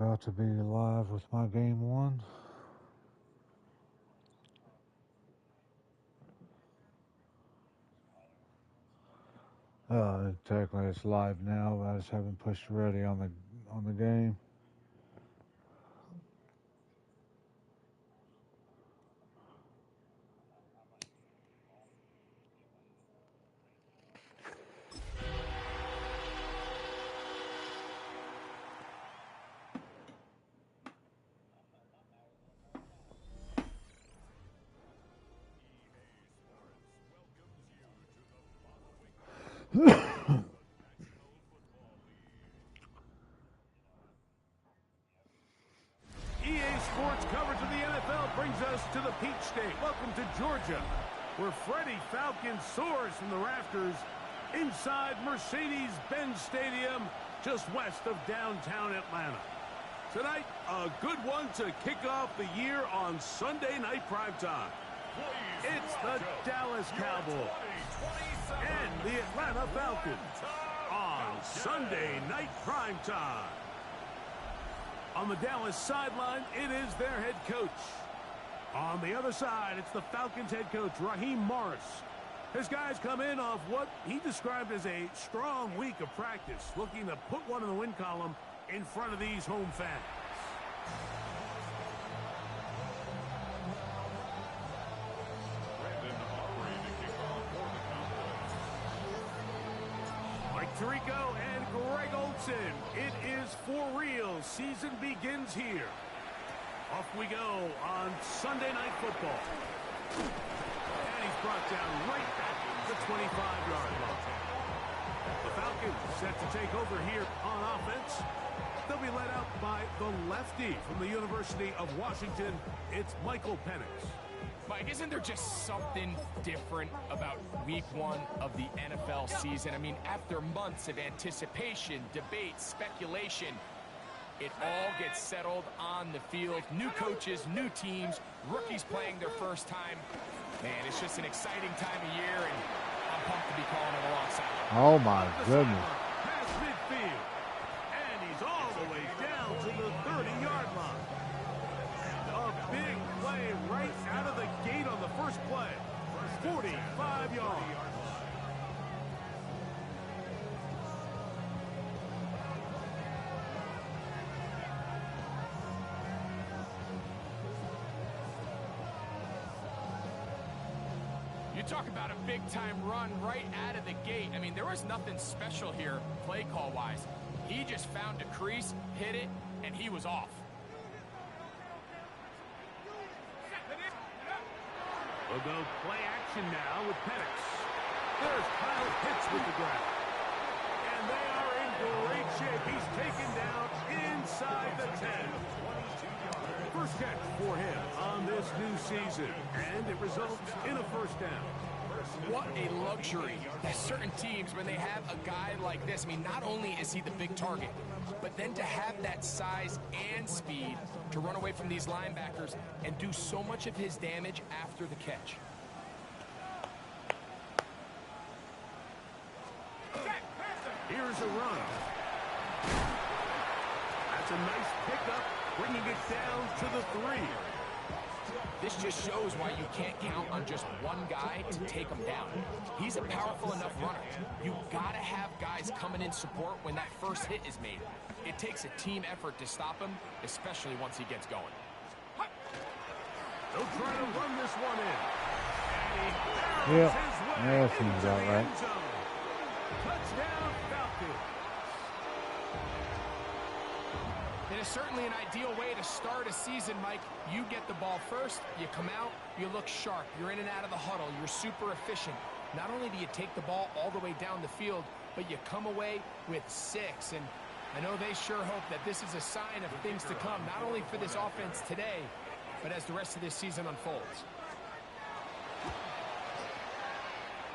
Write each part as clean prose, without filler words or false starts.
About to be live with my game one. Technically it's live now, but I just haven't pushed ready on the game. EA Sports coverage of the NFL brings us to the Peach State. Welcome to Georgia, where Freddie Falcon soars from the rafters inside Mercedes-Benz Stadium, just west of downtown Atlanta. Tonight, a good one to kick off the year on Sunday Night Primetime. It's the Dallas Cowboys and the Atlanta Falcons on Sunday Night Primetime. On the Dallas sideline, it is their head coach. On the other side, it's the Falcons head coach, Raheem Morris. His guys come in off what he described as a strong week of practice, looking to put one in the win column in front of these home fans. Mike Tirico and Greg Olsen. It is for real. Season begins here. Off we go on Sunday Night Football. And he's brought down right at the 25-yard line. The Falcons set to take over here on offense. They'll be led out by the lefty from the University of Washington. It's Michael Penix. Mike, isn't there just something different about week one of the NFL season? I mean, after months of anticipation, debate, speculation, it all gets settled on the field. New coaches, new teams, rookies playing their first time. Man, it's just an exciting time of year, and I'm pumped to be calling it alongside. Oh my goodness. Past midfield. And he's all the way down to the 30-yard line. A big play right out of the gate on the first play. 45 yards. You talk about a big-time run right out of the gate. I mean, there was nothing special here play call-wise. He just found a crease, hit it, and he was off. We'll go play action now with Penix. There's Kyle Pitts with the grab. And they are in great shape. He's taken down inside the 10. First catch for him on this new season. And it results in a first down. What a luxury that certain teams, when they have a guy like this, I mean, not only is he the big target, but then to have that size and speed to run away from these linebackers and do so much of his damage after the catch. Here's a run. That's a nice pickup, bringing it down to the 3. This just shows why you can't count on just one guy to take him down. He's a powerful enough runner. You gotta have guys coming in support when that first hit is made. It takes a team effort to stop him, especially once he gets going. They'll try to run this one in. Yep, that seems about right. Touchdown, Falcons. It is certainly an ideal way to start a season, Mike. You get the ball first, you come out, you look sharp, you're in and out of the huddle, you're super efficient. Not only do you take the ball all the way down the field, but you come away with 6. And I know they sure hope that this is a sign of things to come, not only for this offense today, but as the rest of this season unfolds.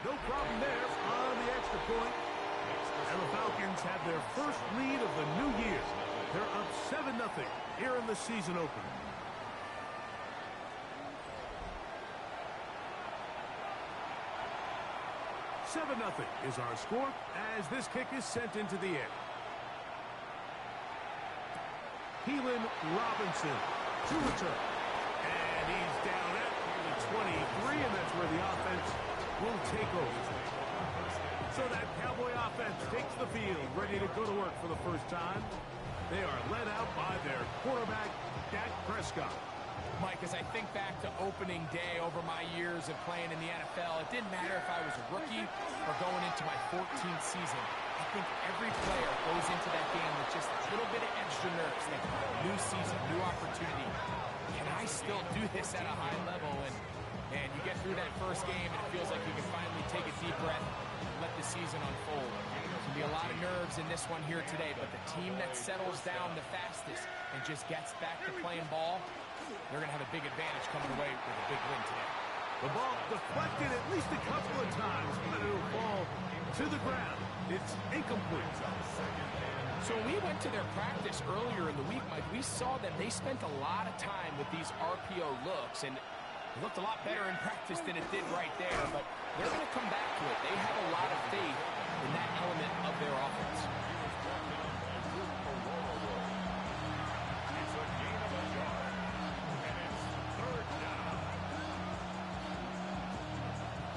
No problem there on the extra point. And the Falcons have their first lead of the new year. They're up 7-0 here in the season opener. $7-0 is our score as this kick is sent into the air. Robinson to return. And he's down at the 23, and that's where the offense will take over. So that Cowboy offense takes the field, ready to go to work for the first time. They are led out by their quarterback, Dak Prescott. Mike, as I think back to opening day over my years of playing in the NFL, it didn't matter if I was a rookie or going into my 14th season. I think every player goes into that game with just a little bit of extra nerves. They got a new season, new opportunity. Can I still do this at a high level? And you get through that first game, and it feels like you can finally take a deep breath and let the season unfold. There's going to be a lot of nerves in this one here today, but the team that settles down the fastest and just gets back to playing ball, they're going to have a big advantage coming away with a big win today. The ball deflected at least a couple of times, but it'll fall to the ground. It's incomplete. So when we went to their practice earlier in the week, Mike, we saw that they spent a lot of time with these RPO looks, and it looked a lot better in practice than it did right there, but they're going to come back to it. They have a lot of faith in that element of their offense.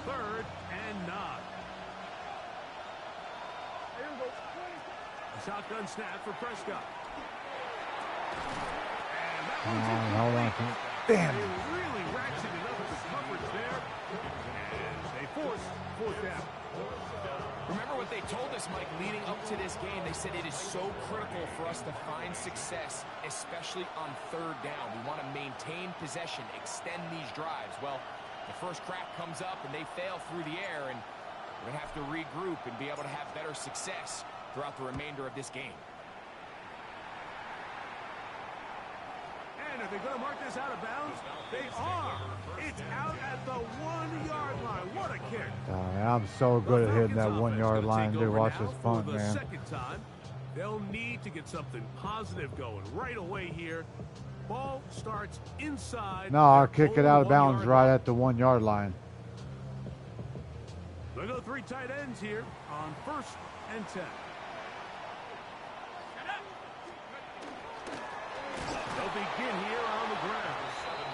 Third and 9. Shotgun snap for Prescott. And that one's hold on. Damn. They really ratcheted up the coverage there. And they force fourth down. Remember what they told us, Mike, leading up to this game. They said it is so critical for us to find success, especially on third down. We want to maintain possession, extend these drives. Well, the first crack comes up and they fail through the air, and we're going to have to regroup and be able to have better success throughout the remainder of this game. And are they going to mark this out of bounds? They are. It's out at the 1-yard line. What a kick. I'm so good at hitting that 1-yard line, dude. Watch this punt, man. Second time, they'll need to get something positive going right away here. Ball starts inside. No, I'll kick it out of bounds right at the 1-yard line. They'll go 3 tight ends here on 1st and 10. They'll begin here on the ground.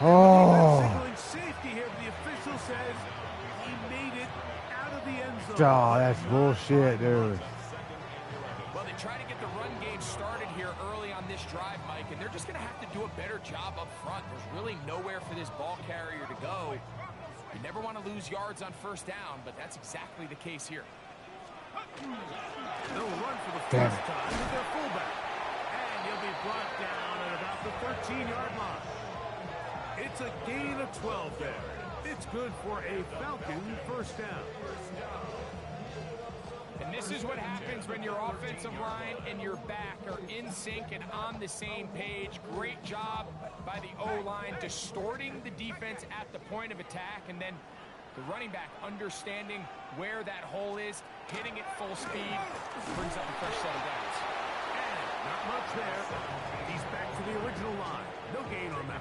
Oh. Signaling safety here. The official says he made it out of the end zone. Oh, that's bullshit, dude. Well, they try to get the run game started here early on this drive, Mike, and they're just going to have to do a better job up front. There's really nowhere for this ball carrier to go. You never want to lose yards on first down, but that's exactly the case here. They'll run for the first time with their fullback. And he'll be brought down at about the 13-yard line. It's a gain of 12 there. It's good for a Falcon first down. And this is what happens when your offensive line and your back are in sync and on the same page. Great job by the O-line distorting the defense at the point of attack, and then the running back understanding where that hole is, hitting it full speed, brings up a fresh set of downs. And not much there. He's back to the original line. No gain on that.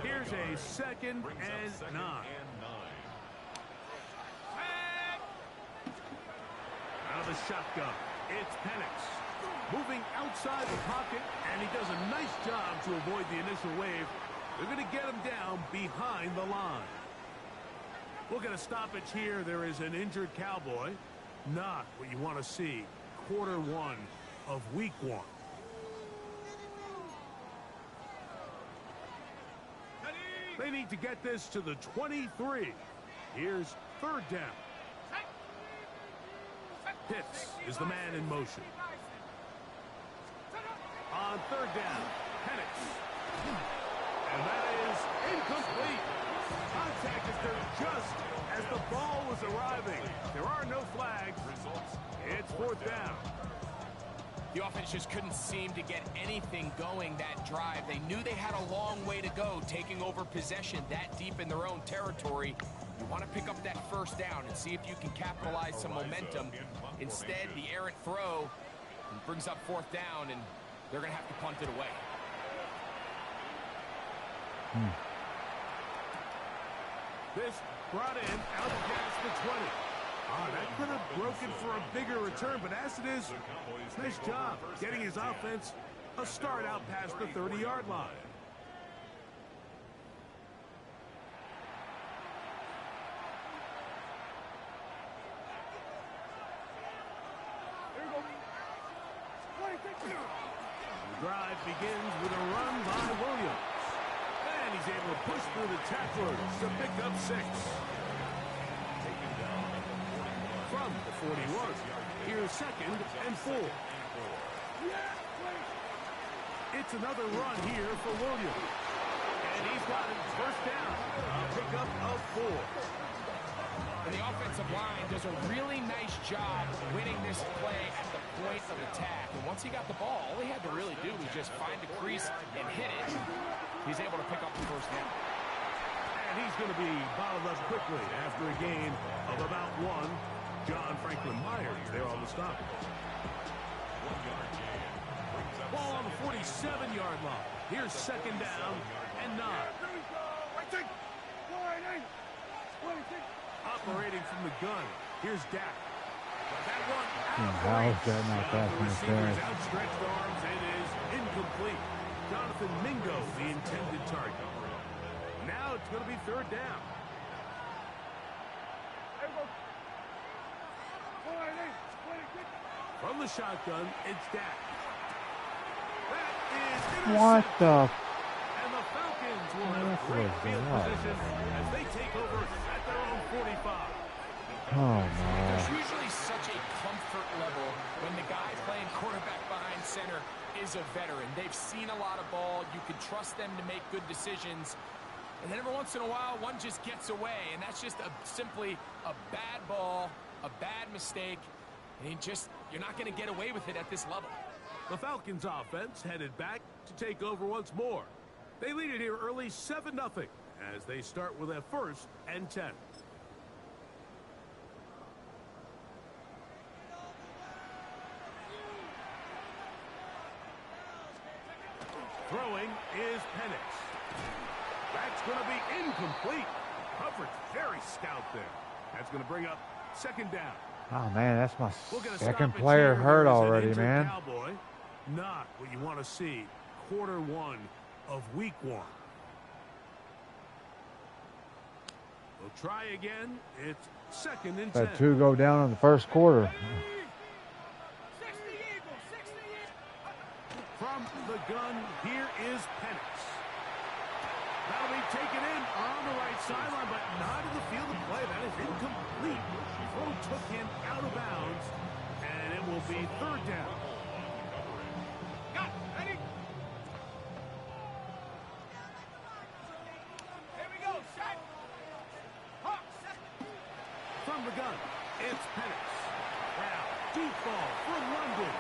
Here's a 2nd and 9. Out of the shotgun, it's Penix. Moving outside the pocket, and he does a nice job to avoid the initial wave. They're going to get him down behind the line. We'll get a stoppage here. There is an injured Cowboy. Not what you want to see. Quarter 1 of week 1. They need to get this to the 23. Here's 3rd down. Pitts is the man in motion. On 3rd down, Penix. And that is incomplete. Contact is there just as the ball was arriving. There are no flags. It's 4th down. The offense just couldn't seem to get anything going that drive. They knew they had a long way to go, taking over possession that deep in their own territory. You want to pick up that first down and see if you can capitalize some momentum. Instead, the errant throw brings up 4th down, and they're going to have to punt it away. This brought in out past the 20. That could have broken for a bigger return, but as it is, nice job getting his offense a start out past the 30-yard line. The drive begins with a run by Williams. And he's able to push through the tacklers to pick up 6. From the 41, here's 2nd and 4. It's another run here for Williams. And he's got it first down. A pickup of 4. And the offensive line does a really nice job winning this play at the point of attack. And once he got the ball, all he had to really do was just find the crease and hit it. He's able to pick up the first down. And he's going to be bottled up quickly after a gain of about 1. John Franklin Myers there on the stop. Ball on the 47-yard line. Here's 2nd down and 9. Operating from the gun. Here's Dak. That one How is that not pass interference? Outstretched arms. It is incomplete. Jonathan Mingo, the intended target. Now it's going to be 3rd down. From the shotgun, it's Dak. That is intercepted. What the? And the Falcons will have great field position as they take over at their own 45. Oh, There's no. usually such a comfort level when the guy playing quarterback behind center is a veteran. They've seen a lot of ball. You can trust them to make good decisions. And then every once in a while, one just gets away. And that's just simply a bad ball, a bad mistake. And you're not going to get away with it at this level. The Falcons offense headed back to take over once more. They lead it here early 7-0 as they start with a 1st and 10. Throwing is Penix. That's going to be incomplete. Coverage very stout there. That's going to bring up 2nd down. Oh, man, that's my We'll get a 2nd stoppage player here. hurt There's an already, injured man. Cowboy. Not what you want to see. Quarter 1 of week 1. We'll try again. It's 2nd and 10. Had 2 go down in the 1st quarter. From the gun, here is Penix. That'll be taken in on the right sideline, but not in the field of play. That is incomplete. Throw took him out of bounds, and it will be 3rd down. From the gun, it's Penix. Now, deep ball for London.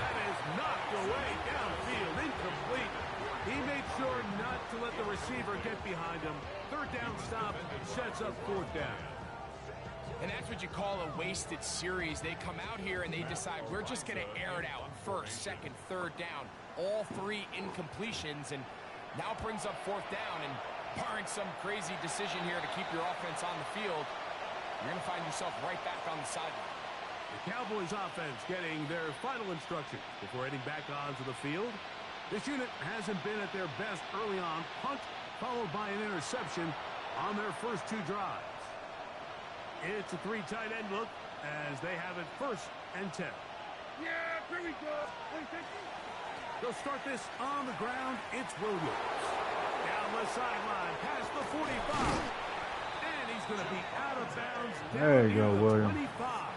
That is knocked away downfield, incomplete. He made sure not to let the receiver get behind him. 3rd down stop sets up 4th down. And that's what you call a wasted series. They come out here and they decide we're just going to air it out. 1st, 2nd, 3rd down. All 3 incompletions, and now brings up 4th down. And barring some crazy decision here to keep your offense on the field, you're going to find yourself right back on the sideline. The Cowboys offense getting their final instructions before heading back onto the field. This unit hasn't been at their best early on. Punt followed by an interception on their first 2 drives. It's a 3 tight end look as they have it 1st and 10. Yeah, here we go. They'll start this on the ground. It's Williams. Down the sideline, past the 45. And he's going to be out of bounds. There you go, near the Williams. 25.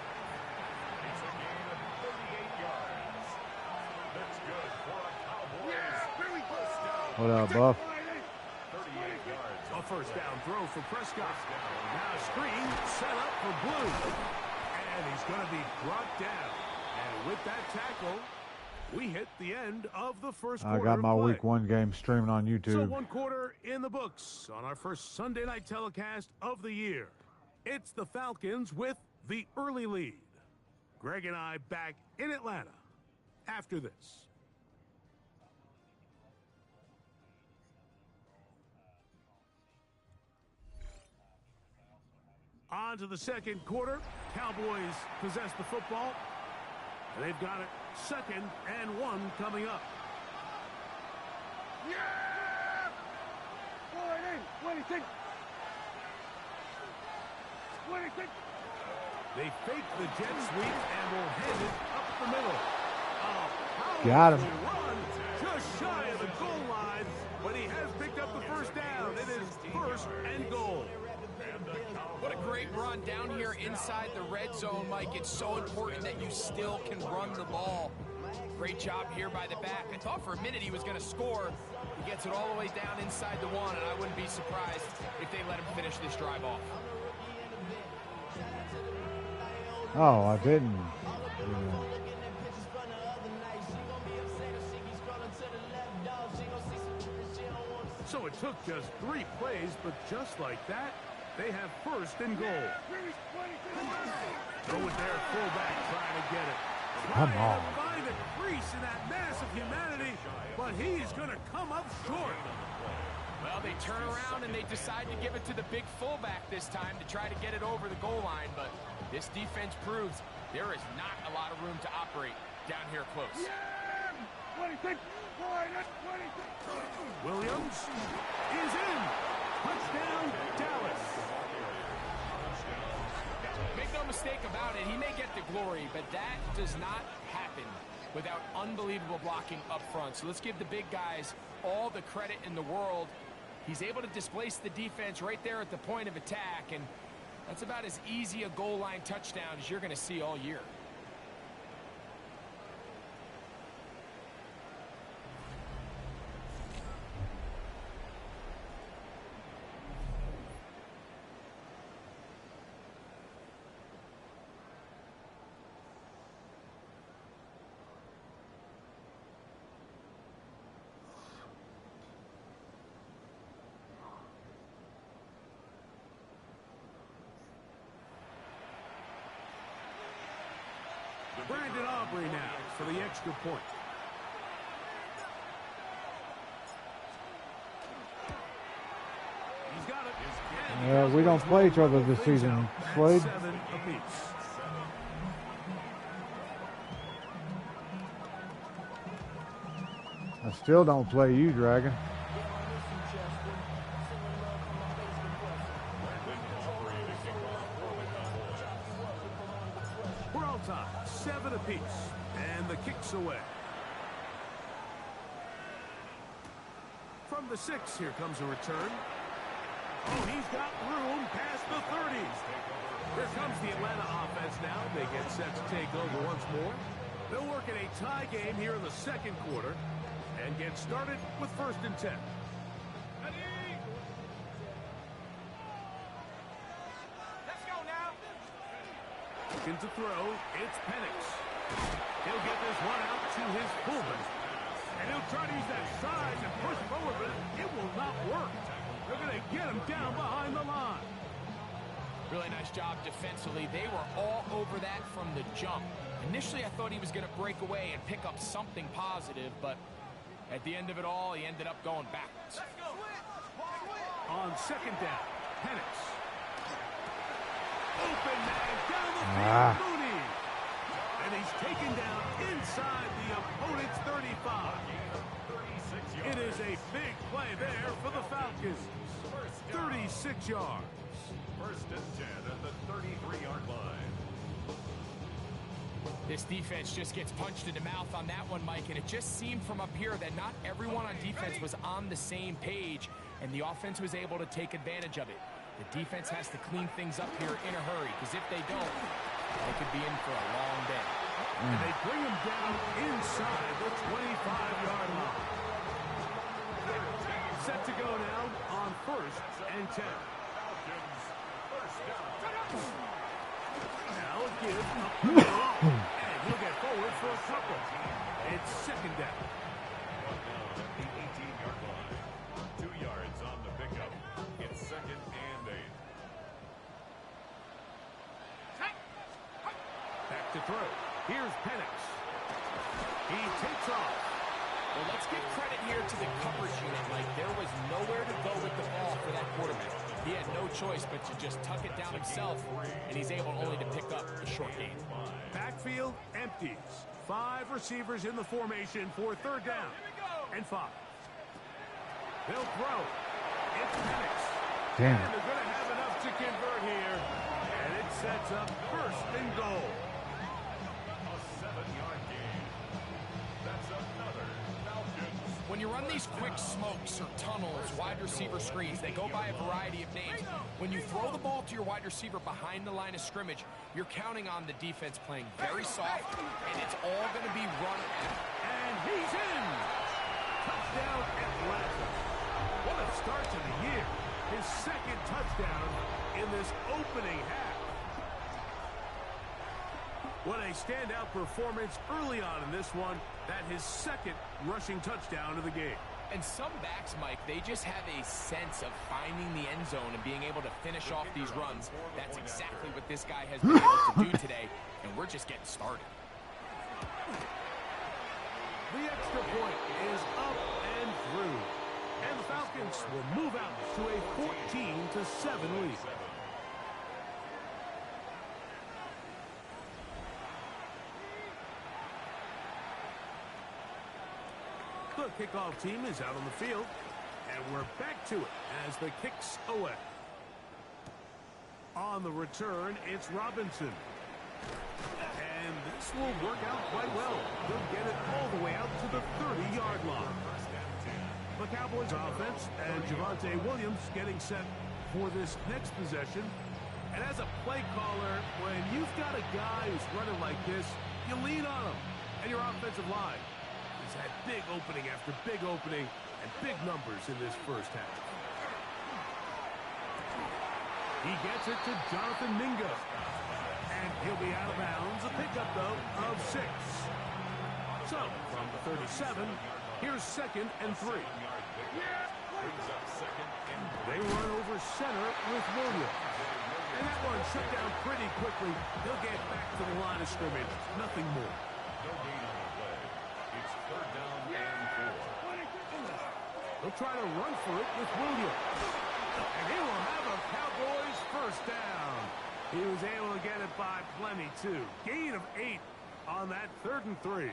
What up, Buff? A 1st down throw for Prescott. Now screen set up for Blue. And he's going to be brought down. And with that tackle, we hit the end of the 1st quarter. I got my of play. week 1 game streaming on So YouTube. 1 quarter in the books on our first Sunday night telecast of the year. It's the Falcons with the early lead. Greg and I back in Atlanta after this. On to the second quarter. Cowboys possess the football. And they've got it 2nd and 1 coming up. Yeah! They fake the jet sweep and will hand it up the middle. Got him. Run just shy of the goal line, but he has picked up the first down. It is 1st and goal. What a great run down here inside the red zone, Mike. It's so important that you still can run the ball. Great job here by the back. I thought for a minute he was going to score. He gets it all the way down inside the 1, and I wouldn't be surprised if they let him finish this drive off. Oh, I didn't. Yeah. So it took just 3 plays, but just like that, they have 1st and goal. Go with their fullback trying to get it. Come on. Find a crease in that mass of humanity, but he's going to come up short. Well, they turn around and they decide to give it to the big fullback this time to try to get it over the goal line, but this defense proves there is not a lot of room to operate down here close. Williams is in. Touchdown, Dallas. Make no mistake about it, he may get the glory, but that does not happen without unbelievable blocking up front. So let's give the big guys all the credit in the world. He's able to displace the defense right there at the point of attack, and that's about as easy a goal line touchdown as you're going to see all year. Brandon Aubrey now for the extra point. He's got it. We don't play each other this season, Slade. 7 apiece. I still don't play you, Dragon. We're all tied, 7 apiece, and the kick's away. From the 6, here comes a return. Oh, he's got room past the 30s. Here comes the Atlanta offense now. They get set to take over once more. They'll work in a tie game here in the second quarter and get started with 1st and 10. Let's go now. Looking to throw, it's Penix. He'll get this one out to his fullback. And he'll try to use that size and push forward, but it will not work. They're going to get him down behind the line. Really nice job defensively. They were all over that from the jump. Initially, I thought he was going to break away and pick up something positive, but at the end of it all, he ended up going backwards. On 2nd down, Penix. Open man down the field, Mooney. And he's taken down inside the opponent's 35. It is a big play there for the Falcons. 36 yards. 1st and 10 at the 33-yard line. This defense just gets punched in the mouth on that one, Mike, and it just seemed from up here that not everyone on defense was on the same page, and the offense was able to take advantage of it. The defense has to clean things up here in a hurry, because if they don't, they could be in for a long day. And they bring him down inside the 25-yard line. Set to go now on 1st and 10. Now a give up the middle, and he'll get forward for a couple. It's 2nd down. At the 18-yard line. 2 yards on the pickup. It's 2nd and 8. Back to throw. Here's Penix. He takes off. Well, let's give credit here to the coverage unit. Like, there was nowhere to go with the ball for that quarterback. He had no choice but to just tuck it down himself, and he's able only to pick up the short gain. Backfield empties. 5 receivers in the formation for 3rd down and 5. They'll throw. It's Penix. Damn. And they're going to have enough to convert here. And it sets up 1st and goal. A 7-yard gain. That's another Falcons. When you run these quick smokes or tunnels, wide receiver screens, they go by a variety of names. When you throw the ball to your wide receiver behind the line of scrimmage, you're counting on the defense playing very soft, and it's all going to be run at. And he's in. Touchdown Atlanta. What a start to the year. His 2nd touchdown in this opening half. What a standout performance early on in this one. That his 2nd rushing touchdown of the game. And some backs, Mike, they just have a sense of finding the end zone and being able to finish off these runs. That's exactly what this guy has been able to do today, and we're just getting started. The extra point is up and through. And the Falcons will move out to a 14-7 lead. The kickoff team is out on the field, and we're back to it as the kick's away. On the return, it's Robinson. And this will work out quite well. They'll get it all the way out to the 30-yard line. The Cowboys offense and Javonte Williams getting set for this next possession. And as a play caller, when you've got a guy who's running like this, you lean on him and your offensive line. He's had big opening after big opening and big numbers in this first half. He gets it to Jonathan Mingo. And he'll be out of bounds. A pickup, though, of 6. So, from the 37, here's 2nd and 3. They run over center with Williams. And that one shut down pretty quickly. He'll get back to the line of scrimmage. Nothing more. No gain on the play. It's 3rd down and 4. They'll try to run for it with Williams. And he will have a Cowboys 1st down. He was able to get it by plenty, too. Gain of 8 on that 3rd and 3.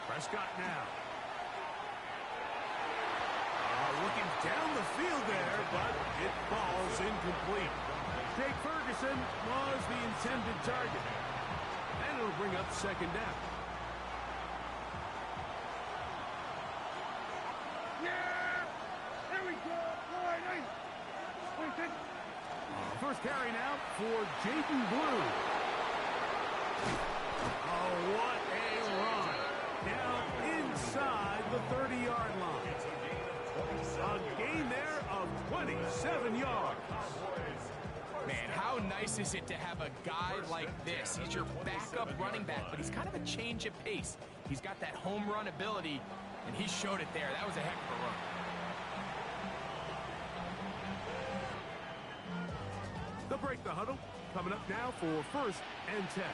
Prescott now. Looking down the field there, but it falls incomplete. Jake Ferguson was the intended target. And it'll bring up 2nd down. Here we go. First carry now for Jaden Blue. Oh, what a run. Down inside the 30-yard line. A gain there of 27 yards. Man, how nice is it to have a guy like this? He's your backup running back, but he's kind of a change of pace. He's got that home run ability, and he showed it there. That was a heck of a run. They'll break the huddle. Coming up now for 1st and 10.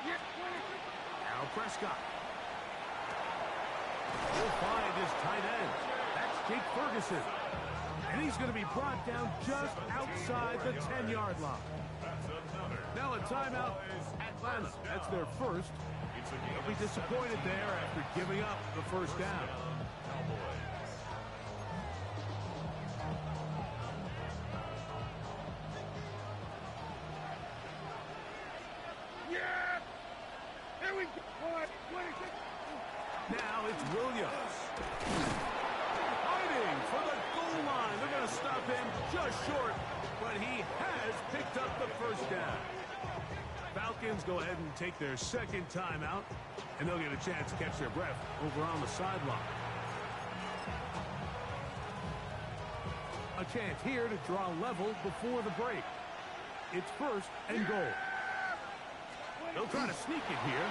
Now Prescott. He'll find his tight end. That's Jake Ferguson. And he's going to be brought down just outside the 10-yard line. Now a timeout. Atlanta. That's their 1st. They'll be disappointed there after giving up the 1st down. Now it's Williams. Fighting for the goal line. They're going to stop him just short, but he has picked up the 1st down. Falcons go ahead and take their 2nd timeout, and they'll get a chance to catch their breath over on the sideline. A chance here to draw level before the break. It's 1st and goal. They'll try to sneak it here,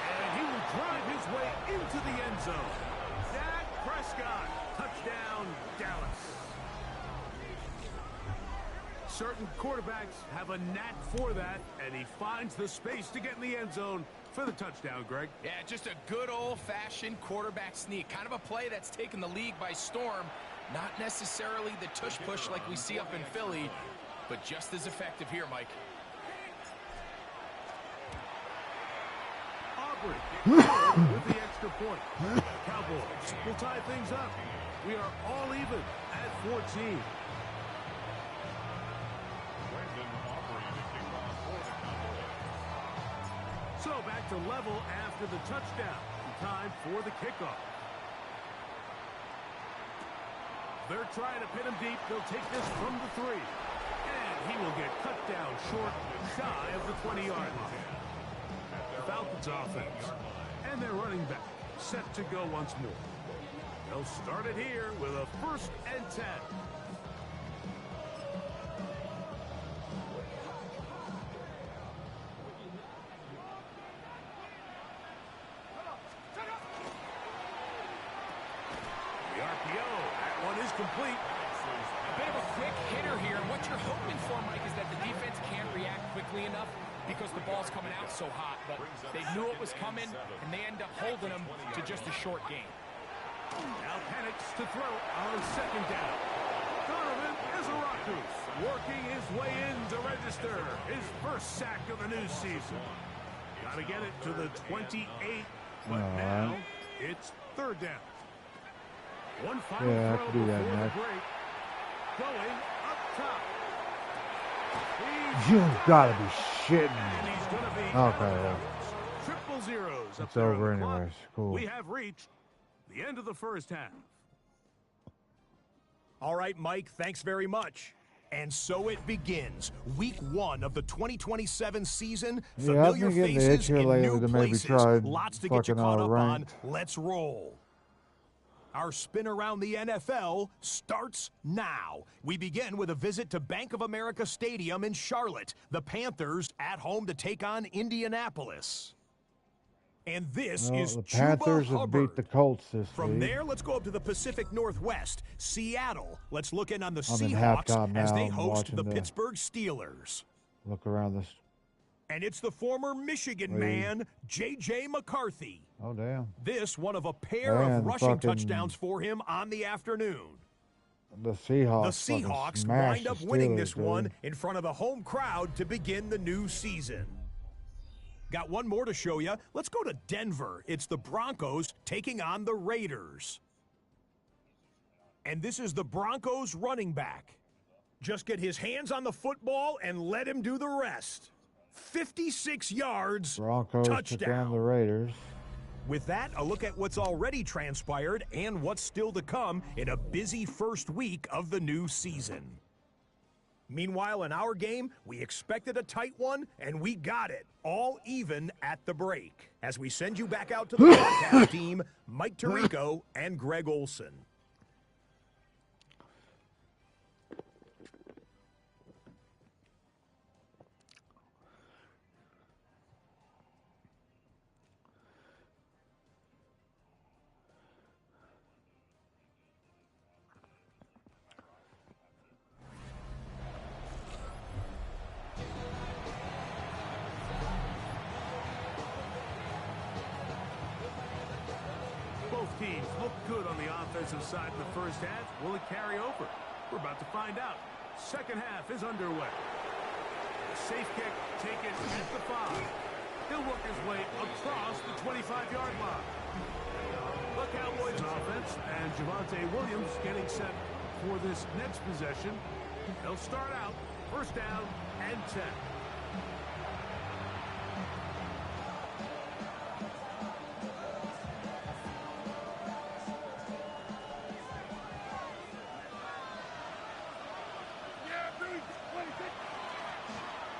and he will drive his way into the end zone. That Prescott. Touchdown, Dallas. Certain quarterbacks have a knack for that, and he finds the space to get in the end zone for the touchdown, Greg. Yeah, just a good old-fashioned quarterback sneak. Kind of a play that's taken the league by storm. Not necessarily the tush-push like we see up in Philly, but just as effective here, Mike. Aubrey with the extra point. Cowboys will tie things up. We are all even at 14. So back to level after the touchdown. Time for the kickoff. They're trying to pin him deep. They'll take this from the 3. And he will get cut down short, shy of the 20-yard line. The Falcons offense. And their running back set to go once more. They'll start it here with a 1st and 10. Complete. A bit of a quick hitter here. What you're hoping for, Mike, is that the defense can't react quickly enough because the ball's coming out so hot. But they knew it was coming, and they end up holding them to just a short game. Now panics to throw on 2nd down. Donovan Izaraku working his way in to register his 1st sack of the new season. Got to get it to the 28, but now it's 3rd down. One final throw before the break. Going up top. You've got to be shitting And me. he's going to be Okay. triple zeros. It's over anyways. Cool. We have reached the end of the 1st half. All right, Mike, thanks very much. And so it begins. Week 1 of the 2027 season. Yeah, I've Familiar been getting the itch faces here in lately new to maybe places. try Lots to get you fucking caught up on. ranked. Let's roll. Our spin around the NFL starts now. We begin with a visit to Bank of America Stadium in Charlotte. The Panthers at home to take on Indianapolis. And this is the Chuba Panthers have Hubbard. beat the Colts this From week. there, let's go up to the Pacific Northwest. Seattle. Let's look in on the I'm in Seahawks halftime as now. they I'm host watching the the- Pittsburgh Steelers. Look around this. And it's the former Michigan Wait. man, J.J. McCarthy. Oh, damn. This one of a pair And of rushing fucking- touchdowns for him on the afternoon. The Seahawks. The fucking Seahawks smashed wind up the winning Steelers, this dude. one in front of the home crowd to begin the new season. Got one more to show you. Let's go to Denver. It's the Broncos taking on the Raiders. And this is the Broncos running back. Just get his hands on the football and let him do the rest. 56 yards, Broncos took down touchdown. the Raiders. With that, a look at what's already transpired and what's still to come in a busy first week of the new season. Meanwhile, in our game, we expected a tight one, and we got it, all even at the break. As we send you back out to the broadcast team, Mike Tirico and Greg Olson. Both teams look good on the offensive side in the 1st half. Will it carry over? We're about to find out. 2nd half is underway. Safe kick taken at the 5. He'll work his way across the 25-yard line. The Cowboys offense and Javonte Williams getting set for this next possession. They'll start out 1st down and 10.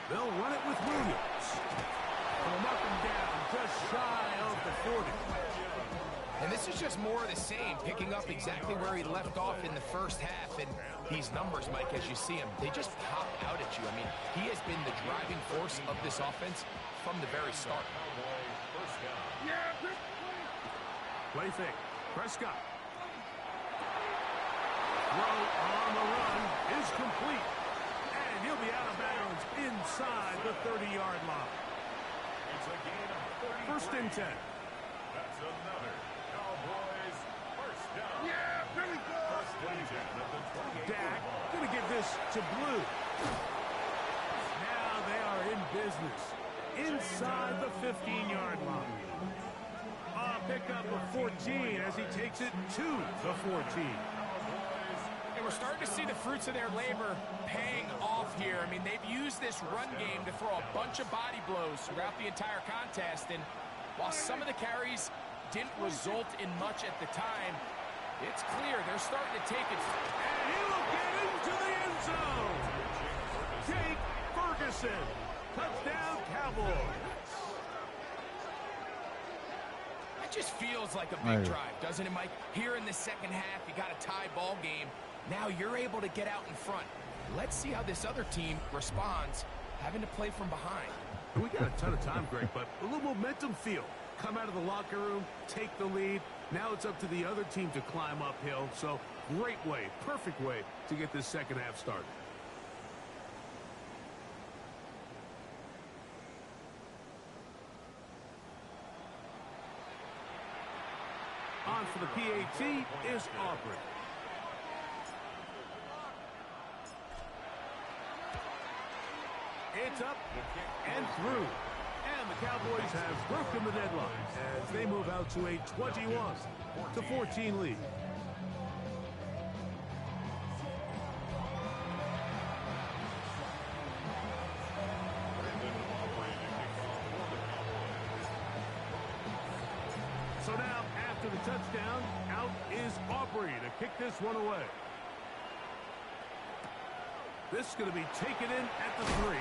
They'll run it with Williams. They'll mark him down just shy of the 40. And this is just more of the same, picking up exactly where he left off in the 1st half. And these numbers, Mike, as you see them, they just pop out at you. I mean, he has been the driving force of this offense from the very start. Play fake. Prescott. throw on the run is complete. And he'll be out of bounds inside the 30-yard line. It's a gain of 33. First and 10. That's another Cowboys first down. Yeah, pretty good. First and 10 at the 28. Dak going to give this to Blue. Now they are in business inside the 15-yard line. Pickup of 14 as he takes it to the 14. And we're starting to see the fruits of their labor paying off here. I mean, they've used this run game to throw a bunch of body blows throughout the entire contest. And while some of the carries didn't result in much at the time, it's clear they're starting to take it. And he will get into the end zone. Jake Ferguson. Touchdown, Cowboys. It just feels like a big drive, doesn't it, Mike? Here in the second half, you got a tie ball game. Now you're able to get out in front. Let's see how this other team responds, having to play from behind. We got a ton of time, Greg, but a little momentum feel. Come out of the locker room, take the lead. Now it's up to the other team to climb uphill. So great way, perfect way to get this second half started. On for the PAT is Aubrey. It's up and through. And the Cowboys have broken the deadline as they move out to a 21-14 lead. So now, after the touchdown, out is Aubrey to kick this one away. This is going to be taken in at the 3.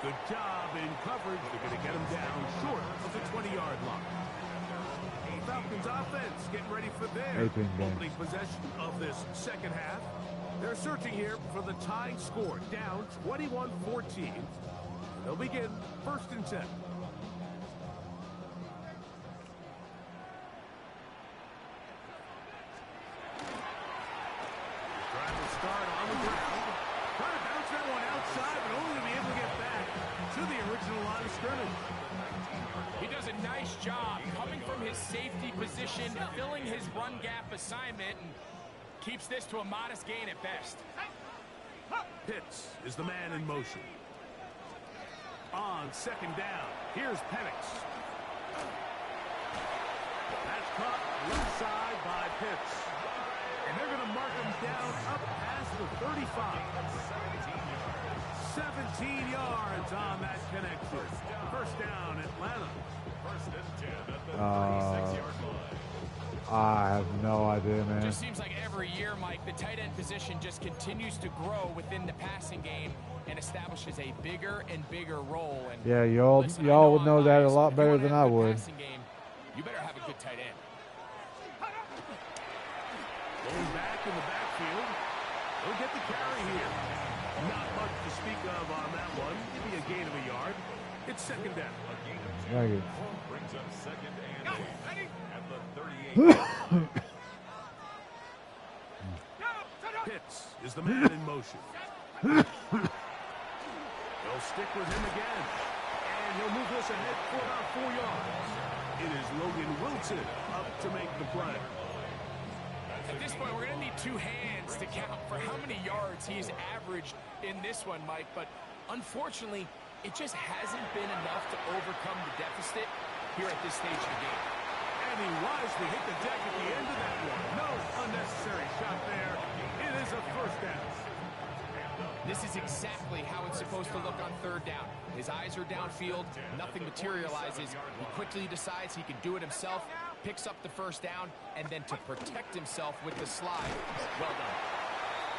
Good job in coverage. They're going to get him down short of the 20-yard line. Falcons offense getting ready for their opening possession of this second half. They're searching here for the tie score, down 21-14. They'll begin first and 10. Start on the ground. Trying to bounce that one outside, but only to be able to get back to the original line of scrimmage. He does a nice job coming from his safety position, filling his run gap assignment, and keeps this to a modest gain at best. Pitts is the man in motion. On second down, here's Penix. That's caught left side by Pitts. And they're going to mark him down up past the 35. 17 yards on that connection. First down, Atlanta. First and 10 at the 36-yard line. I have no idea, It man. just seems like every year, Mike, the tight end position just continues to grow within the passing game and establishes a bigger and bigger role. And Yeah, y'all would know that a lot better than I would. Game, you better have a good tight end. Going back in the backfield. He'll get the carry here. Not much to speak of on that one. Maybe a gain of a yard. It's second down. A gain of 2 Thank you. brings up second and 8 at the 38. Pitts is the man in motion. They'll stick with him again. And he'll move this ahead for about 4 yards. It is Logan Wilson up to make the play. At this point, we're going to need 2 hands to count for how many yards he's averaged in this one, Mike. But unfortunately, it just hasn't been enough to overcome the deficit here at this stage of the game. And he wisely hit the deck at the end of that one. No unnecessary shot there. It is a first down. This is exactly how it's supposed to look on third down. His eyes are downfield, nothing materializes. He quickly decides he can do it himself, picks up the first down, and then to protect himself with the slide. Well done.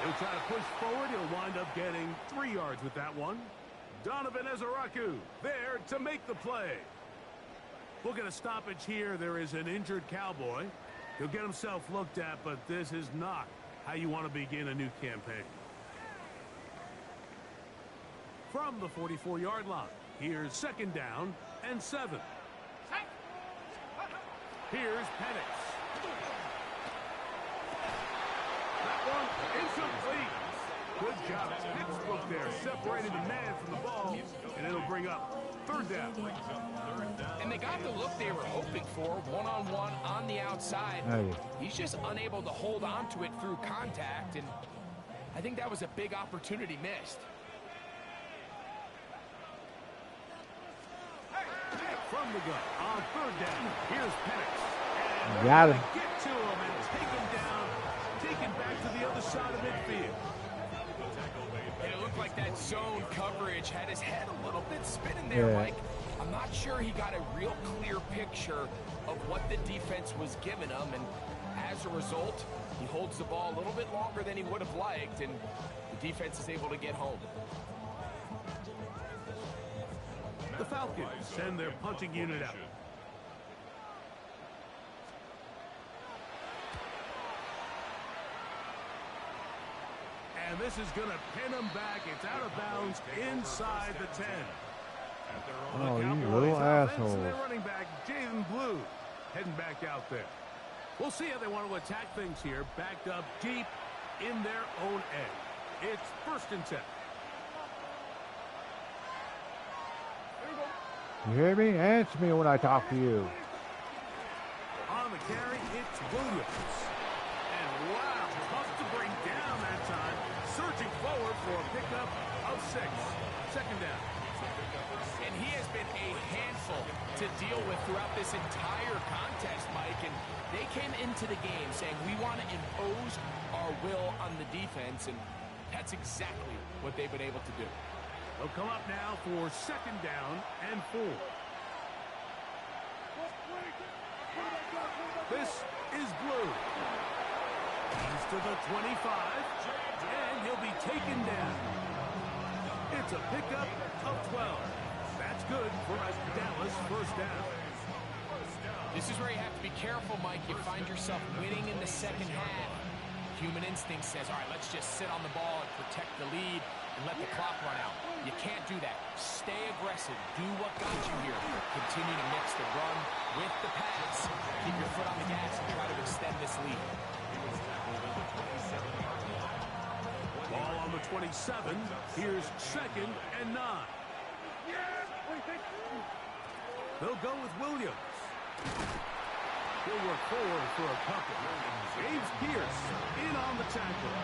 He'll try to push forward. He'll wind up getting 3 yards with that one. Donovan Ezaraku there to make the play. We'll get a stoppage here. There is an injured Cowboy. He'll get himself looked at, but this is not how you want to begin a new campaign. From the 44-yard line, here's second down and 7. Here's Penix. That one Complete. Good job. Pittsburgh there, separating the man from the ball, and it'll bring up third down. And they got the look they were hoping for, one-on-one on the outside. Hey. He's just unable to hold on to it through contact, and I think that was a big opportunity missed. From the gun on third down. Here's Penix. And Got him. Get to him and take him down. Take him back to the other side of midfield. And it looked like that zone coverage had his head a little bit spinning there, Yeah. Mike. I'm not sure he got a real clear picture of what the defense was giving him, and as a result, he holds the ball a little bit longer than he would have liked, and the defense is able to get home. The Falcons send their punting unit out. And this is going to pin him back. It's out of bounds inside the 10. Oh, you Cowboys little offense, asshole. and their running back, Jaden Blue, heading back out there. We'll see how they want to attack things here. Backed up deep in their own end. It's 1st and 10. You hear me? Answer me when I talk to you. On the carry, it's Williams. And wow, tough to bring down that time. Surging forward for a pickup of 6. 2nd down. And he has been a handful to deal with throughout this entire contest, Mike. And they came into the game saying, we want to impose our will on the defense. And that's exactly what they've been able to do. They'll come up now for 2nd down and 4. This is Blue. He's to the 25, and he'll be taken down. It's a pickup of 12. That's good for a Dallas 1st down. This is where you have to be careful, Mike. You find yourself winning in the 2nd half. Human instinct says, all right, let's just sit on the ball and protect the lead and let the clock run out. You can't do that. Stay aggressive. Do what got you here. Continue to mix the run with the pass. Keep your foot on the gas and try to extend this lead. Ball on the 27. Here's 2nd and 9. They'll go with Williams. He'll work forward for a couple. James Pierce in on the tackle.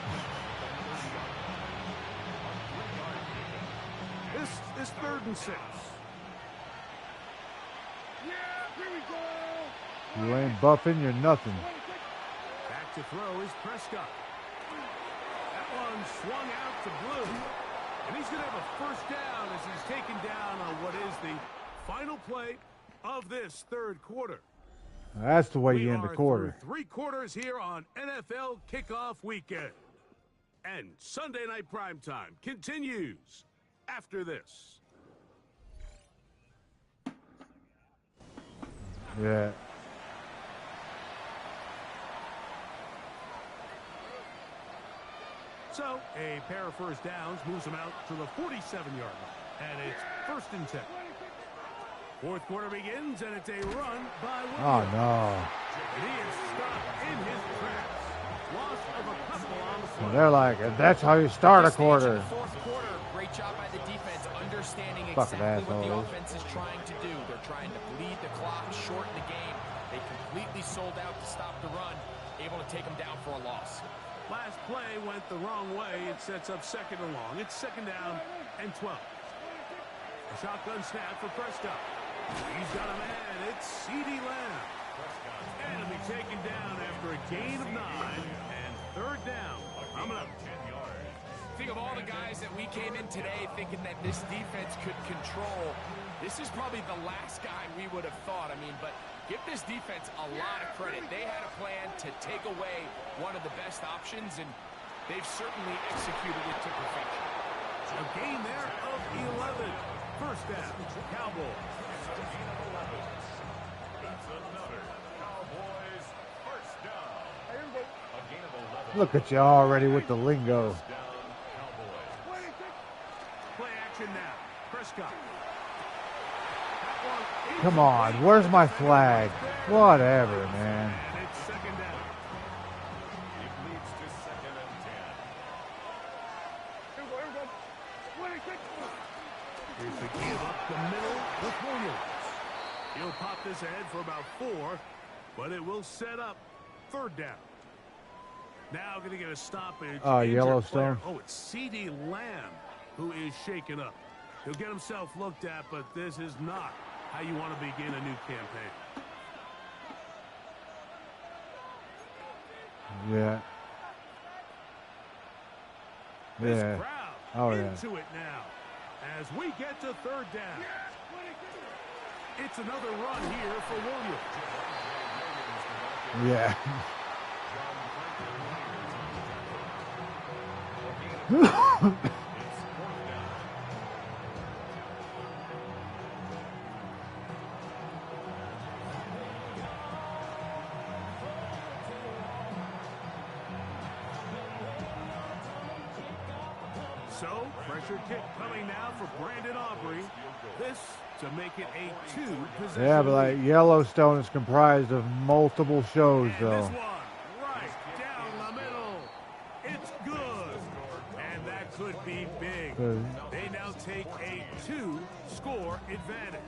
This is 3rd and 6. You ain't buffing, you're nothing. Back to throw is Prescott. That one swung out to Blue. And he's going to have a 1st down as he's taken down on what is the final play of this 3rd quarter. That's the way you We end the are quarter. through 3 quarters here on NFL Kickoff Weekend. And Sunday Night Primetime continues after this. Yeah. So, a pair of 1st downs moves them out to the 47-yard line. And it's 1st and 10. 4th quarter begins, and it's a run by Williams. Oh, no. And he is stopped in his tracks. Loss of a couple on the And play. they're like, that's how you start a This stage in quarter. the 4th quarter, great job by the defense understanding Fucking exactly what the assholes. offense is trying to do. They're trying to bleed the clock, shorten the game. They completely sold out to stop the run, able to take them down for a loss. Last play went the wrong way. It sets up 2nd and long. It's 2nd down and 12. A shotgun snap for Prescott. He's got a man. It's CeeDee Lamb. And he'll be taken down after a gain of 9 and 3rd down. Coming up. Think of all the guys that we came in today thinking that this defense could control. This is probably the last guy we would have thought. I mean, but give this defense a lot of credit. They had a plan to take away one of the best options, and they've certainly executed it to perfection. A gain there of 11. 1st down. Cowboys. That's another Cowboys 1st down. A gain of 11. Look at you already with the lingo. Play action now. Prescott. That one is Come on, where's my flag? Whatever, man. And it's 2nd down. It leads to 2nd and 10. to give up the middle with Williams. He'll pop this ahead for about 4, but it will set up 3rd down. Now going to get a stoppage. Yellowstone. Oh, it's C.D. Lamb who is shaken up. He'll get himself looked at, but this is not how you want to begin a new campaign. Yeah. This Yeah. crowd into it now as we get to 3rd down. It's another run here for Williams. Yeah. So, pressure kick coming now for Brandon Aubrey. This to make it a 2-possession. Yeah, but like Yellowstone is comprised of multiple shows, and this though. one, right down the middle. It's good. And that could be big. They now take a 2-score advantage.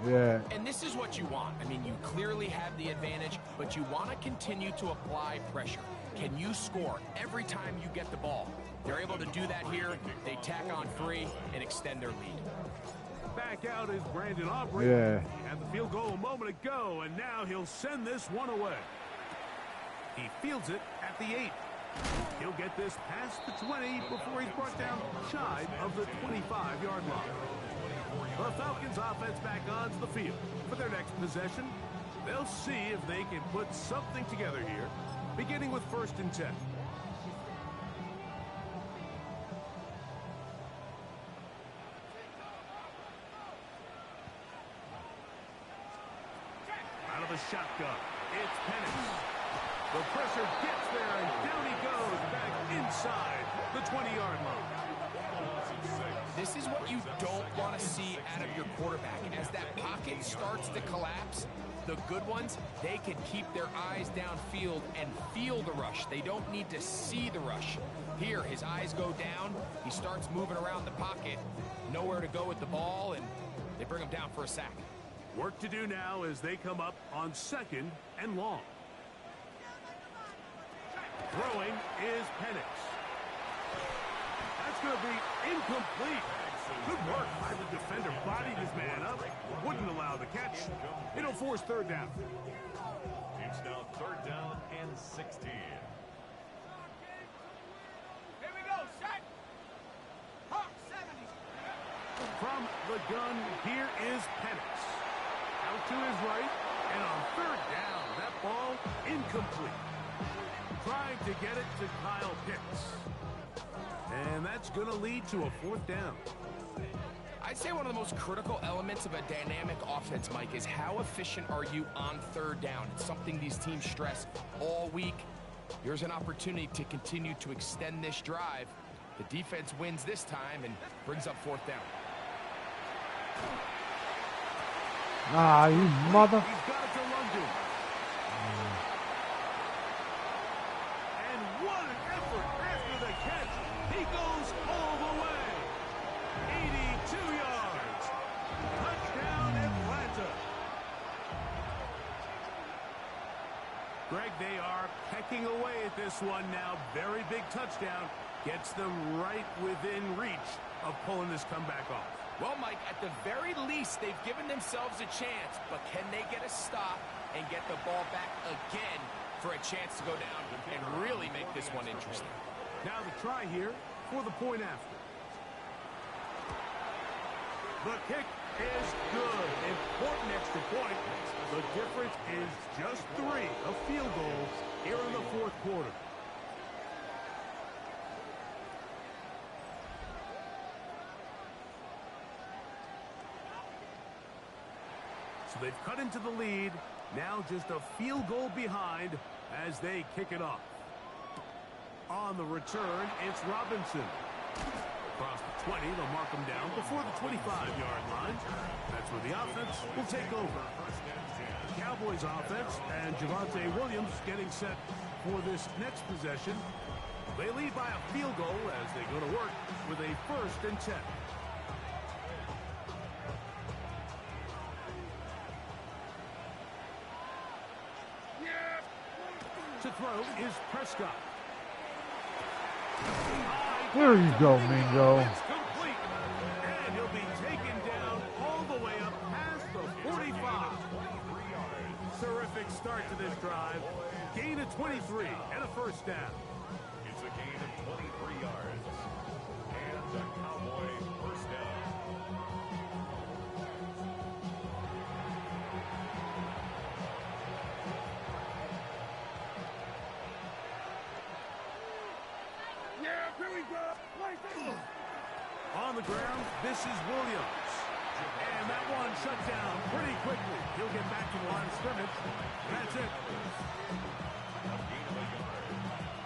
Yeah. And this is what you want. I mean, you clearly have the advantage, but you want to continue to apply pressure. Can you score every time you get the ball? They're able to do that here. They tack on 3 and extend their lead. Back out is Brandon Aubrey. Yeah. He had the field goal a moment ago, and now he'll send this one away. He fields it at the 8. He'll get this past the 20 before he's brought down shy of the 25-yard line. The Falcons offense back onto the field for their next possession. They'll see if they can put something together here, beginning with 1st and 10. Out of the shotgun, it's Penix. The pressure gets there, and down he goes back inside the 20-yard line. This is what you don't want to see out of your quarterback. As that pocket starts to collapse, the good ones, they can keep their eyes downfield and feel the rush. They don't need to see the rush. Here, his eyes go down. He starts moving around the pocket. Nowhere to go with the ball, and they bring him down for a sack. Work to do now as they come up on 2nd and long. Throwing is Penix. That's going to be incomplete. Good work by the defender. Bodied his man up. Wouldn't allow the catch. It'll force 3rd down. It's now 3rd down and 16. Here we go, set. Hawk 70. From the gun, here is Penix. Out to his right, and on 3rd down, that ball incomplete. Trying to get it to Kyle Pitts. And that's going to lead to a 4th down. I'd say one of the most critical elements of a dynamic offense, Mike, is how efficient are you on 3rd down. It's something these teams stress all week. Here's an opportunity to continue to extend this drive. The defense wins this time and brings up 4th down. Ah, you mother. He's got it to London. And what an effort after the catch. He goes all the way. 82 yards. Touchdown, Atlanta. Greg, they are pecking away at this one now. Very big touchdown. Gets them right within reach of pulling this comeback off. Well, Mike, at the very least, they've given themselves a chance, but can they get a stop and get the ball back again for a chance to go down and really make this one interesting? Now the try here for the point after. The kick is good. Important extra point. The difference is just 3 of field goals here in the 4th quarter. So they've cut into the lead. Now just a field goal behind as they kick it off. On the return, it's Robinson. Across the 20, they'll mark him down before the 25-yard line. That's where the offense will take over. Cowboys offense and Javonte Williams getting set for this next possession. They lead by a field goal as they go to work with a 1st and 10. backfield is Prescott. There you go, Mingo. It's complete. And he'll be taken down all the way up past the 45. Terrific start to this drive. Gain of 23 and a first down. It's a gain of 23 yards. And a Cowboy first down. On the ground, this is Williams. And that one shut down pretty quickly. He'll get back to the line of scrimmage. That's it.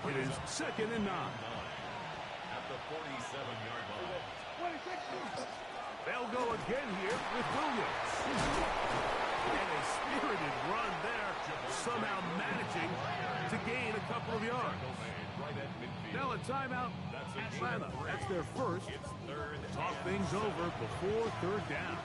It is 2nd and 9. At the 47-yard line. They'll go again here with Williams. And a spirited run there, somehow managing to gain a couple of yards. Now a timeout, Atlanta. That's their first. Talk things over before 3rd down.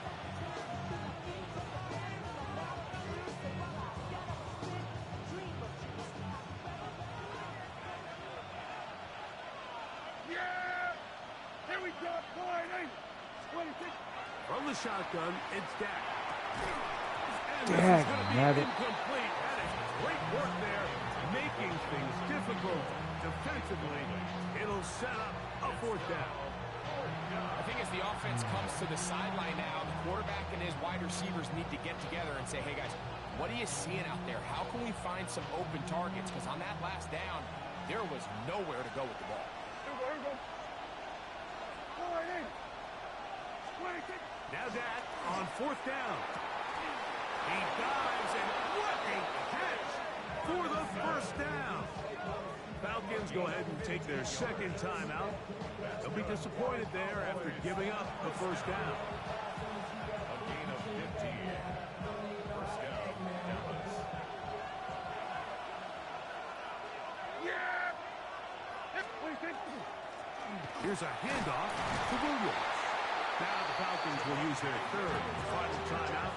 From the shotgun, it's Dak. And this is going to be incomplete. That is great work there, making things difficult defensively. It'll set up a 4th down. I think as the offense comes to the sideline now, the quarterback and his wide receivers need to get together and say, hey, guys, what are you seeing out there? How can we find some open targets? Because on that last down, there was nowhere to go with the ball. Now Dak on 4th down. He dives, and what a catch for the first down. Falcons go ahead and take their 2nd timeout. They'll be disappointed there after giving up the first down. A gain of 15. First down, Dallas. Here's a handoff to Williams. Now the Falcons will use their 3rd and final timeout,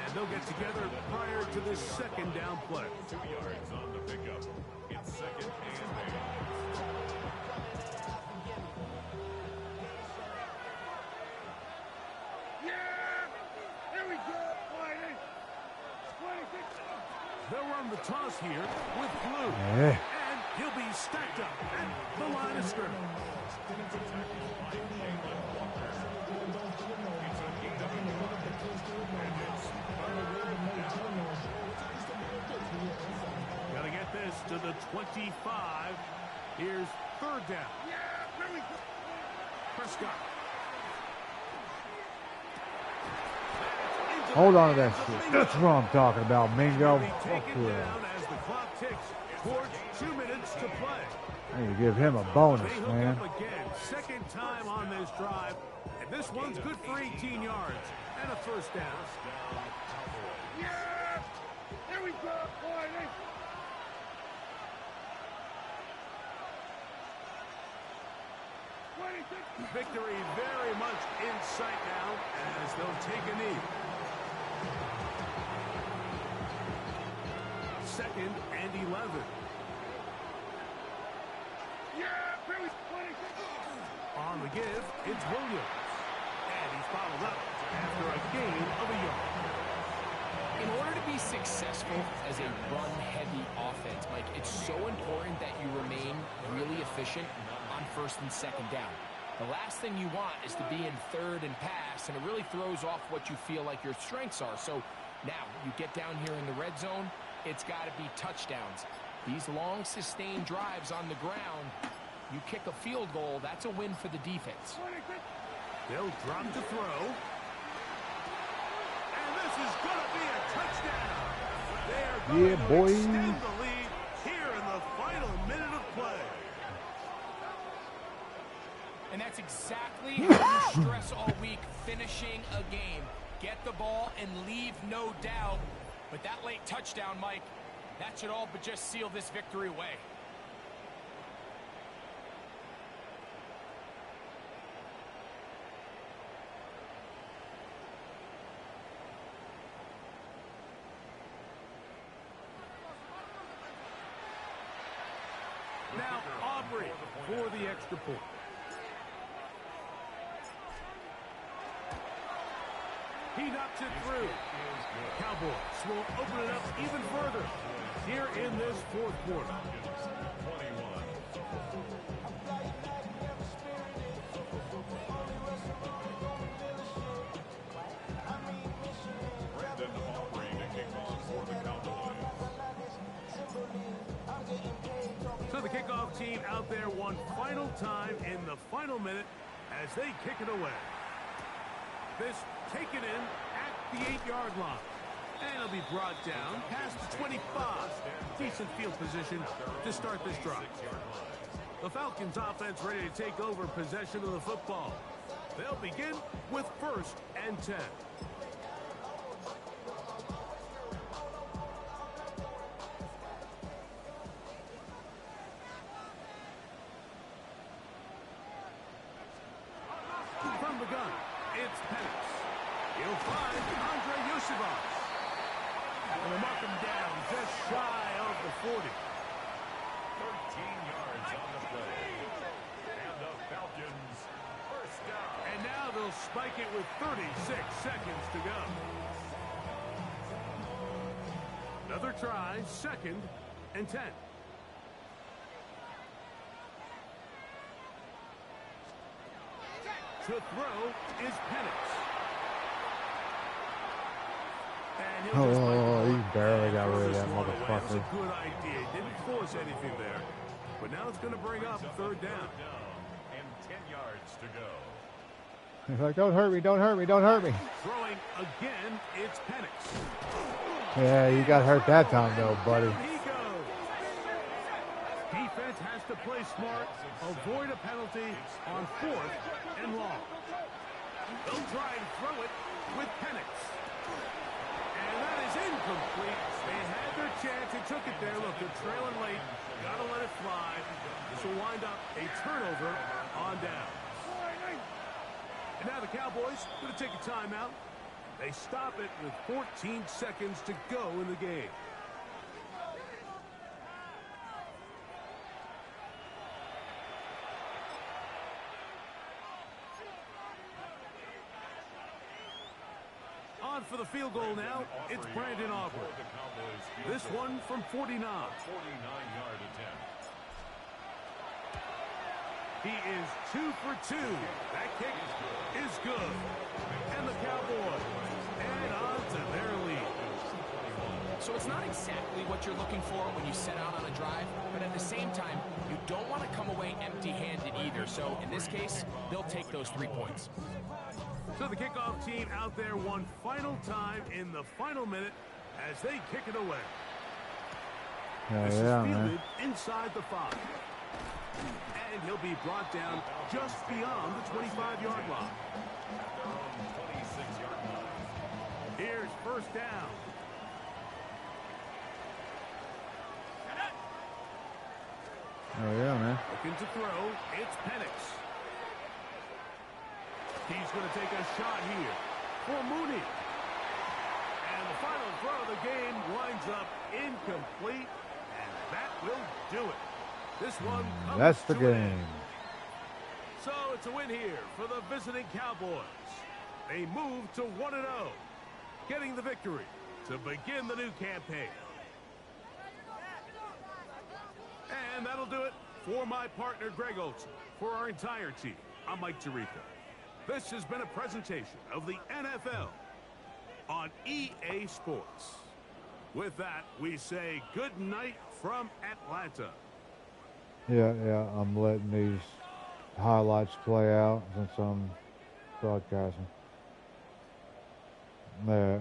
and they'll get together prior to this 2nd down play. 2 yards on the pickup. It's 2nd and 8. They'll run the toss here with Blue. Yeah. And he'll be stacked up at the line of scrimmage. Gotta get this to the 25. Here's 3rd down. Prescott. Hold on to that shit. That's what I'm talking about, Mingo. Be Fuck taken yeah. down as the clock ticks towards 2 minutes to play. I need to give him a bonus, They hook man. up again. 2nd time on this drive. And this one's good for 18 yards and a first down. Victory very much in sight now as they'll take a knee. 2nd and 11. On the give, it's Williams. And he's followed up after a gain of a yard. In order to be successful as a run-heavy offense, Mike, it's so important that you remain really efficient on 1st and 2nd down. The last thing you want is to be in 3rd and pass, and it really throws off what you feel like your strengths are. So now you get down here in the red zone, it's got to be touchdowns. These long, sustained drives on the ground, you kick a field goal, that's a win for the defense. They'll drop to throw. And this is going to be a touchdown. They are going Yeah, to boy. extend the lead here in the final minute of play. And that's exactly how you stress all week, finishing a game. Get the ball and leave no doubt. But that late touchdown, Mike, that should all but just seal this victory away. Now Aubrey for the extra point. He knocks it through. Cowboys will open it up even further here in this fourth quarter. So the kickoff team out there one final time in the final minute as they kick it away. This taken in at the 8-yard line. And it'll be brought down past the 25. Decent field position to start this drive. The Falcons offense ready to take over possession of the football. They'll begin with 1st and 10. From the gun, it's Penix. He'll find xCAUTIOUS-STORMx. And they'll mark him down just shy of the 40. 13 yards on the play. And the Falcons first down. And now they'll spike it with 36 seconds to go. Another try, 2nd and 10. To throw is Penix. Oh, he barely got rid of that That motherfucker. was a good idea. Didn't force anything there. But now it's going to bring up 3rd down. And 10 yards to go. He's like, don't hurt me, don't hurt me, don't hurt me. Throwing again, it's Penix. Yeah, you got hurt that time, though, buddy. Down he goes. Defense has to play smart, avoid a penalty on 4th and long. They'll try and throw it with Penix. And that is incomplete. They had their chance and took it there. Look, they're trailing late. Got to let it fly. This will wind up a turnover on down. And now the Cowboys going to take a timeout. They stop it with 14 seconds to go in the game. On for the field goal now, it's Brandon Aubrey. This one from 49. 49-yard attempt. He is 2 for 2. That kick is good. And the Cowboys add on to their lead. So it's not exactly what you're looking for when you set out on a drive, but at the same time, you don't want to come away empty-handed either. So in this case, they'll take those 3 points. So the kickoff team out there one final time in the final minute as they kick it away. This is fielded inside the 5. And he'll be brought down just beyond the 25-yard line. 26-yard line. Here's 1st down. Oh, yeah, man. Looking to throw, it's Penix. He's going to take a shot here for Mooney. And the final throw of the game winds up incomplete, and that will do it. This one comes That's the to an game. end. So it's a win here for the visiting Cowboys. They move to 1-0, getting the victory to begin the new campaign. And that'll do it for my partner, Greg Olson. For our entire team, I'm Mike Tirico. This has been a presentation of the NFL on EA Sports. With that, we say good night from Atlanta. Yeah, I'm letting these highlights play out since I'm broadcasting. Yeah.